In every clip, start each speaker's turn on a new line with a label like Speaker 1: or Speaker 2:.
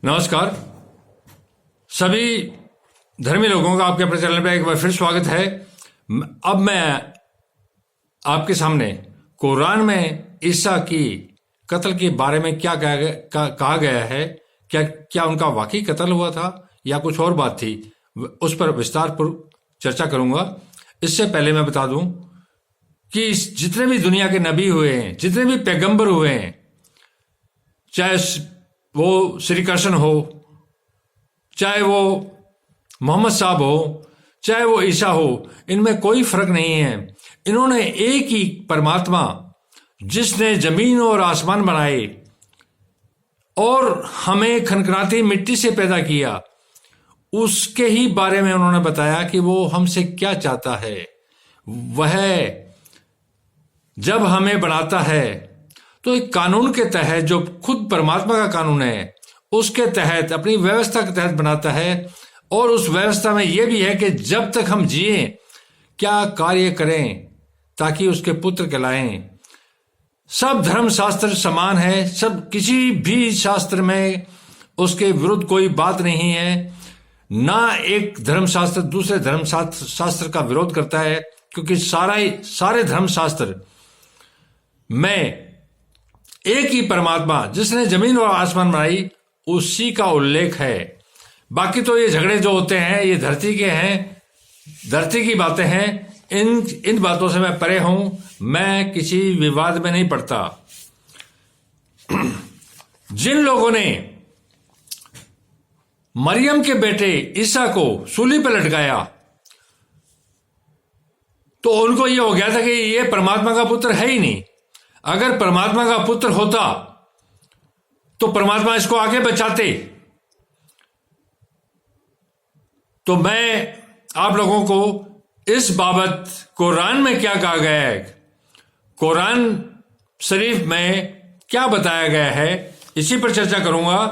Speaker 1: नमस्कार सभी धर्मी लोगों का आपके अपने चैनल पर एक बार फिर स्वागत है। अब मैं आपके सामने कुरान में ईसा की कत्ल के बारे में क्या कहा गया है, क्या उनका वाकई कत्ल हुआ था या कुछ और बात थी, उस पर विस्तारपूर्वक चर्चा करूंगा। इससे पहले मैं बता दूं कि जितने भी दुनिया के नबी हुए हैं, जितने भी पैगंबर हुए हैं, चाहे वो श्री कृष्ण हो, चाहे वो मोहम्मद साहब हो, चाहे वो ईसा हो, इनमें कोई फर्क नहीं है। इन्होंने एक ही परमात्मा जिसने जमीन और आसमान बनाए और हमें खनखनाती मिट्टी से पैदा किया, उसके ही बारे में उन्होंने बताया कि वो हमसे क्या चाहता है। वह जब हमें बनाता है तो एक कानून के तहत, जो खुद परमात्मा का कानून है, उसके तहत, अपनी व्यवस्था के तहत बनाता है। और उस व्यवस्था में यह भी है कि जब तक हम जिए क्या कार्य करें ताकि उसके पुत्र कहलाएं। सब धर्म शास्त्र समान है, सब किसी भी शास्त्र में उसके विरुद्ध कोई बात नहीं है। ना एक धर्मशास्त्र दूसरे धर्मशास्त्र का विरोध करता है, क्योंकि सारे धर्मशास्त्र में एक ही परमात्मा जिसने जमीन और आसमान बनाई, उसी का उल्लेख है। बाकी तो ये झगड़े जो होते हैं ये धरती के हैं, धरती की बातें हैं। इन बातों से मैं परे हूं, मैं किसी विवाद में नहीं पड़ता। जिन लोगों ने मरियम के बेटे ईसा को सूली पर लटकाया तो उनको यह हो गया था कि ये परमात्मा का पुत्र है ही नहीं। अगर परमात्मा का पुत्र होता तो परमात्मा इसको आगे बचाते। तो मैं आप लोगों को इस बाबत कुरान में क्या कहा गया है, कुरान शरीफ में क्या बताया गया है, इसी पर चर्चा करूंगा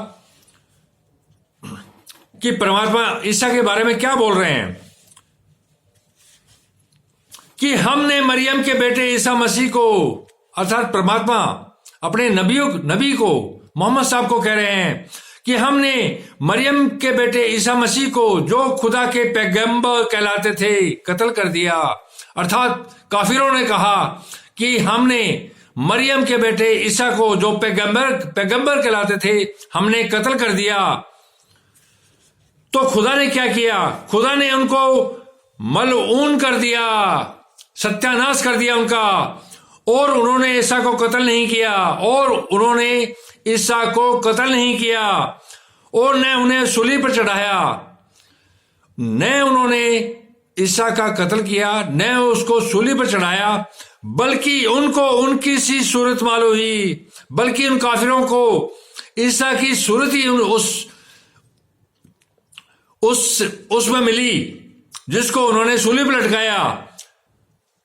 Speaker 1: कि परमात्मा ईसा के बारे में क्या बोल रहे हैं। कि हमने मरियम के बेटे ईसा मसीह को, अर्थात परमात्मा अपने नबी को, मोहम्मद साहब को कह रहे हैं कि हमने मरियम के बेटे ईसा मसीह को, जो खुदा के पैगंबर कहलाते थे, कत्ल कर दिया। अर्थात काफिरों ने कहा कि हमने मरियम के बेटे ईसा को, जो पैगंबर कहलाते थे, हमने कत्ल कर दिया। तो खुदा ने क्या किया? खुदा ने उनको मलऊन कर दिया, सत्यानाश कर दिया उनका। और उन्होंने ईसा को कत्ल नहीं किया, और न उन्हें सूली पर चढ़ाया, न उन्होंने ईसा का कत्ल किया, न उसको सूली पर चढ़ाया, बल्कि उनको उनकी सी सूरत मालूम हुई। बल्कि उन काफिरों को ईसा की सूरत ही उसमें मिली जिसको उन्होंने सूली पर लटकाया।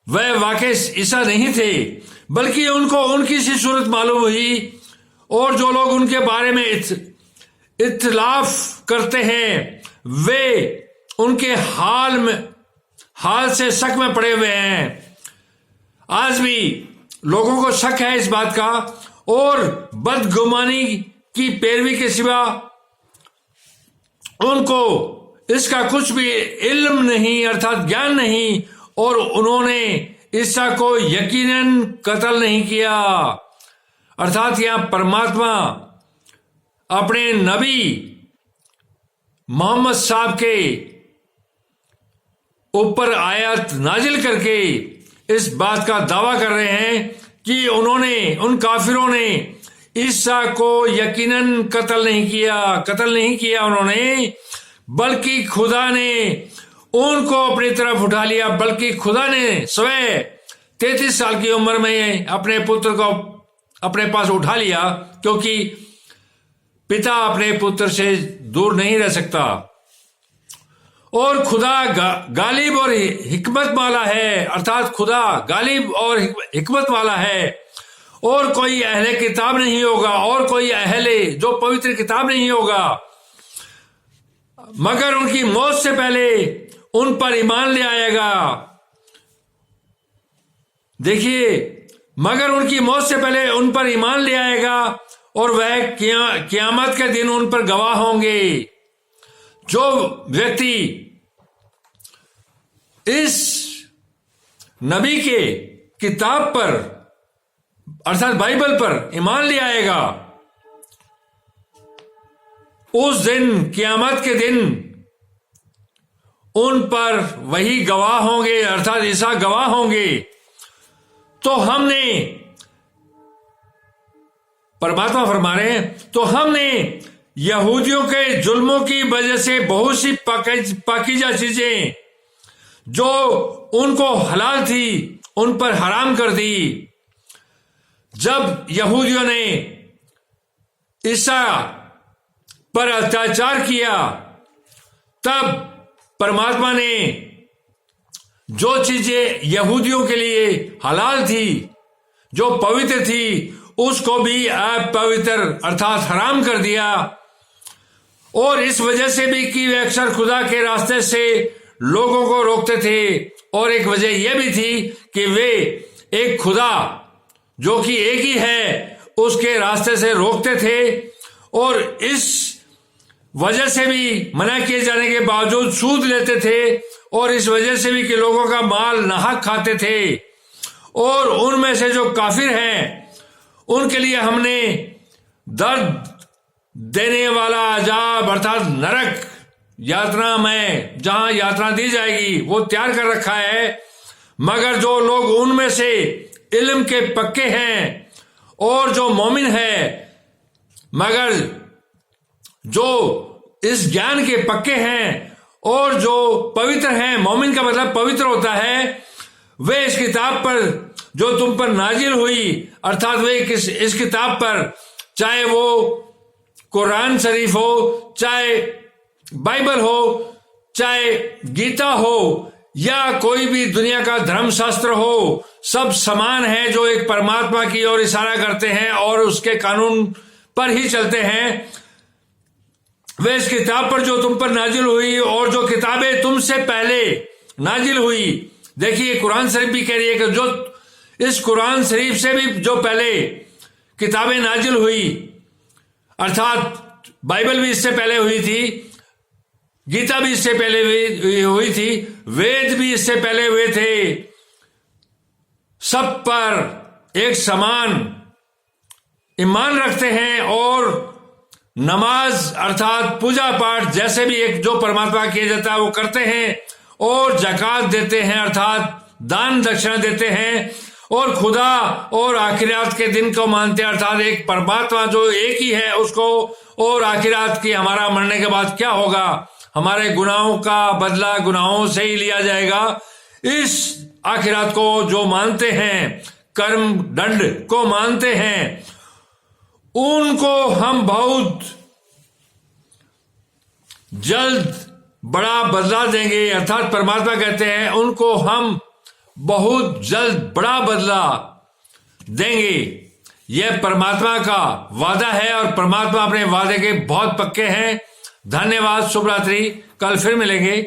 Speaker 1: वह वाकई ईसा नहीं थे, बल्कि उनको उनकी सी सूरत मालूम हुई। और जो लोग उनके बारे में इत्तलाफ करते हैं, वे उनके हाल से शक में पड़े हुए हैं। आज भी लोगों को शक है इस बात का, और बदगुमानी की पैरवी के सिवा उनको इसका कुछ भी इल्म नहीं, अर्थात ज्ञान नहीं। और उन्होंने ईसा को यकीनन कत्ल नहीं किया। अर्थात यहां परमात्मा अपने नबी मोहम्मद साहब के ऊपर आयत नाजिल करके इस बात का दावा कर रहे हैं कि उन काफिरों ने ईसा को यकीनन कत्ल नहीं किया उन्होंने, बल्कि खुदा ने उनको अपनी तरफ उठा लिया। बल्कि खुदा ने स्वयं 33 साल की उम्र में अपने पुत्र को अपने पास उठा लिया, क्योंकि पिता अपने पुत्र से दूर नहीं रह सकता। और खुदा गालिब और हिकमत वाला है, अर्थात खुदा गालिब और हिकमत वाला है। और कोई अहले किताब नहीं होगा, और कोई अहले जो पवित्र किताब नहीं होगा, मगर उनकी मौत से पहले उन पर ईमान ले आएगा। देखिए, मगर उनकी मौत से पहले उन पर ईमान ले आएगा और वह क़यामत के दिन उन पर गवाह होंगे। जो व्यक्ति इस नबी के किताब पर अर्थात बाइबल पर ईमान ले आएगा, उस दिन क़यामत के दिन उन पर वही गवाह होंगे अर्थात ईसा गवाह होंगे। तो हमने, परमात्मा फरमा रहे हैं, तो हमने यहूदियों के जुल्मों की वजह से बहुत सी पाकीज़ा चीजें जो उनको हलाल थी उन पर हराम कर दी। जब यहूदियों ने ईसा पर अत्याचार किया, तब परमात्मा ने जो चीजें यहूदियों के लिए हलाल थी, जो पवित्र थी, उसको भी अपवित्र अर्थात हराम कर दिया। और इस वजह से भी कि वे अक्सर खुदा के रास्ते से लोगों को रोकते थे, और एक वजह यह भी थी कि वे एक खुदा जो कि एक ही है उसके रास्ते से रोकते थे। और इस वजह से भी मना किए जाने के बावजूद सूद लेते थे, और इस वजह से भी कि लोगों का माल नाहक खाते थे। और उनमें से जो काफिर हैं उनके लिए हमने दर्द देने वाला अजाब अर्थात नरक यात्रा में जहां यात्रा दी जाएगी वो तैयार कर रखा है। मगर जो लोग उनमें से इल्म के पक्के हैं और जो मोमिन है, मगर जो इस ज्ञान के पक्के हैं और जो पवित्र हैं, मोमिन का मतलब पवित्र होता है, वे इस किताब पर जो तुम पर नाजिल हुई अर्थात वे इस किताब पर, चाहे वो कुरान शरीफ हो, चाहे बाइबल हो, चाहे गीता हो, या कोई भी दुनिया का धर्मशास्त्र हो, सब समान है, जो एक परमात्मा की ओर इशारा करते हैं और उसके कानून पर ही चलते हैं। वे इस किताब पर जो तुम पर नाजिल हुई और जो किताबें तुमसे पहले नाजिल हुई, देखिए कुरान शरीफ भी कह रही है कि जो इस कुरान शरीफ से भी जो पहले किताबें नाजिल हुई, अर्थात बाइबल भी इससे पहले हुई थी, गीता भी इससे पहले हुई थी, वेद भी इससे पहले हुए थे, सब पर एक समान ईमान रखते हैं और नमाज अर्थात पूजा पाठ जैसे भी एक जो परमात्मा किया जाता है वो करते हैं, और ज़कात देते हैं अर्थात दान दक्षिणा देते हैं, और खुदा और आखिरात के दिन को मानते हैं अर्थात एक परमात्मा जो एक ही है उसको, और आखिरात की हमारा मरने के बाद क्या होगा, हमारे गुनाहों का बदला गुनाहों से ही लिया जाएगा। इस आखिरात को जो मानते हैं, कर्म दंड को मानते हैं, उनको हम बहुत जल्द बड़ा बदला देंगे। अर्थात परमात्मा कहते हैं उनको हम बहुत जल्द बड़ा बदला देंगे। यह परमात्मा का वादा है और परमात्मा अपने वादे के बहुत पक्के हैं। धन्यवाद, शुभ रात्रि, कल फिर मिलेंगे।